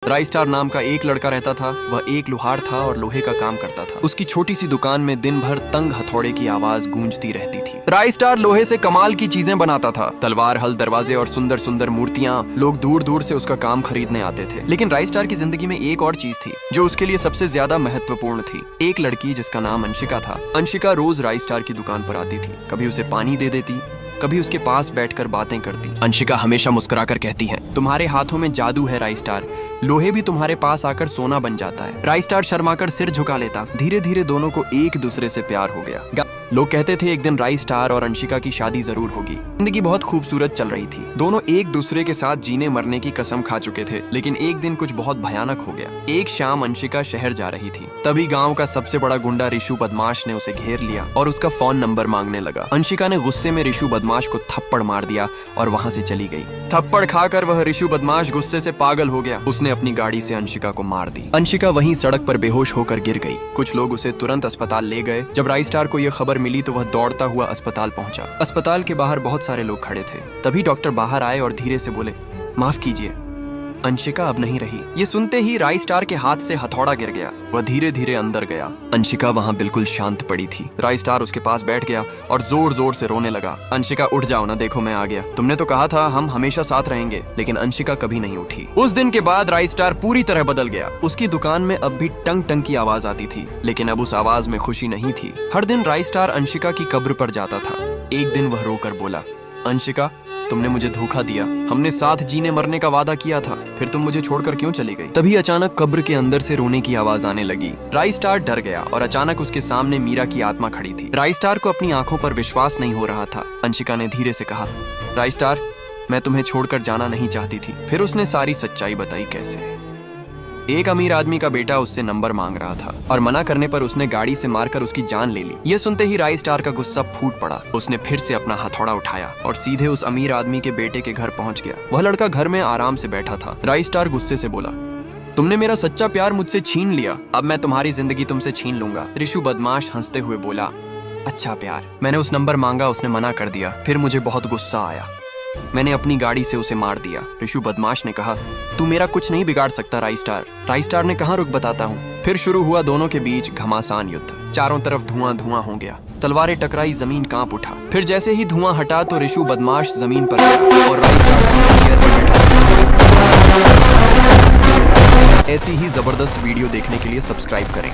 राई स्टार नाम का एक लड़का रहता था। वह एक लोहार था और लोहे का काम करता था। उसकी छोटी सी दुकान में दिन भर तंग हथौड़े की आवाज गूंजती रहती थी। राई स्टार लोहे से कमाल की चीजें बनाता था। तलवार, हल, दरवाजे और सुंदर सुंदर मूर्तियां। लोग दूर दूर से उसका काम खरीदने आते थे। लेकिन राई स्टार की जिंदगी में एक और चीज थी जो उसके लिए सबसे ज्यादा महत्वपूर्ण थी। एक लड़की जिसका नाम अंशिका था। अंशिका रोज राई स्टार की दुकान पर आती थी। कभी उसे पानी दे देती, कभी उसके पास बैठकर बातें करती। अंशिका हमेशा मुस्कुराकर कहती है, तुम्हारे हाथों में जादू है राई स्टार, लोहे भी तुम्हारे पास आकर सोना बन जाता है। राई स्टार शर्माकर सिर झुका लेता। धीरे धीरे दोनों को एक दूसरे से प्यार हो गया। लोग कहते थे एक दिन राई स्टार और अंशिका की शादी जरूर होगी। जिंदगी बहुत खूबसूरत चल रही थी। दोनों एक दूसरे के साथ जीने मरने की कसम खा चुके थे। लेकिन एक दिन कुछ बहुत भयानक हो गया। एक शाम अंशिका शहर जा रही थी। तभी गांव का सबसे बड़ा गुंडा रिशु बदमाश ने उसे घेर लिया और उसका फोन नंबर मांगने लगा। अंशिका ने गुस्से में रिशु बदमाश को थप्पड़ मार दिया और वहां से चली गई। थप्पड़ खाकर वह रिशु बदमाश गुस्से से पागल हो गया। उसने अपनी गाड़ी से अंशिका को मार दी। अंशिका वहीं सड़क पर बेहोश होकर गिर गई। कुछ लोग उसे तुरंत अस्पताल ले गए। जब राई स्टार को यह खबर मिली तो वह दौड़ता हुआ अस्पताल पहुंचा। अस्पताल के बाहर बहुत सारे लोग खड़े थे। तभी डॉक्टर बाहर आए और धीरे से बोले, माफ कीजिए, अंशिका अब नहीं रही। ये सुनते ही राई स्टार के हाथ से हथौड़ा गिर गया। वह धीरे धीरे अंदर गया। अंशिका वहां बिल्कुल शांत पड़ी थी। राई स्टार उसके पास बैठ गया और जोर जोर से रोने लगा। अंशिका उठ जाओ ना, देखो मैं आ गया। तुमने तो कहा था हम हमेशा साथ रहेंगे। लेकिन अंशिका कभी नहीं उठी। उस दिन के बाद राई स्टार पूरी तरह बदल गया। उसकी दुकान में अब भी टंग टंग की आवाज आती थी। लेकिन अब उस आवाज में खुशी नहीं थी। हर दिन राई स्टार अंशिका की कब्र पर जाता था। एक दिन वह रोकर बोला, अंशिका, तुमने मुझे धोखा दिया। हमने साथ जीने मरने का वादा किया था, फिर तुम मुझे छोड़कर क्यों चली गई? तभी अचानक कब्र के अंदर से रोने की आवाज आने लगी। राई स्टार डर गया और अचानक उसके सामने मीरा की आत्मा खड़ी थी। राई स्टार को अपनी आंखों पर विश्वास नहीं हो रहा था। अंशिका ने धीरे से कहा, राई स्टार, मैं तुम्हें छोड़कर जाना नहीं चाहती थी। फिर उसने सारी सच्चाई बताई। कैसे एक अमीर आदमी का बेटा उससे नंबर मांग रहा था और मना करने पर उसने गाड़ी से मारकर उसकी जान ले ली। यह सुनते ही राई स्टार का गुस्सा फूट पड़ा। उसने फिर से अपना हथौड़ा उठाया और सीधे उस अमीर आदमी के बेटे के घर पहुंच गया। वह लड़का घर में आराम से बैठा था। राई स्टार गुस्से से बोला, तुमने मेरा सच्चा प्यार मुझसे छीन लिया। अब मैं तुम्हारी जिंदगी तुमसे छीन लूंगा। रिशु बदमाश हंसते हुए बोला, अच्छा प्यार, मैंने उस नंबर मांगा, उसने मना कर दिया। फिर मुझे बहुत गुस्सा आया, मैंने अपनी गाड़ी से उसे मार दिया। रिशु बदमाश ने कहा, तू मेरा कुछ नहीं बिगाड़ सकता राई स्टार। राई स्टार ने कहा, रुक बताता हूँ। फिर शुरू हुआ दोनों के बीच घमासान युद्ध। चारों तरफ धुआं धुआं हो गया। तलवारें टकराई, जमीन कांप उठा। फिर जैसे ही धुआं हटा तो रिशु बदमाश जमीन पर गया और राई स्टार बैठा। ऐसी ही जबरदस्त वीडियो देखने के लिए सब्सक्राइब करें।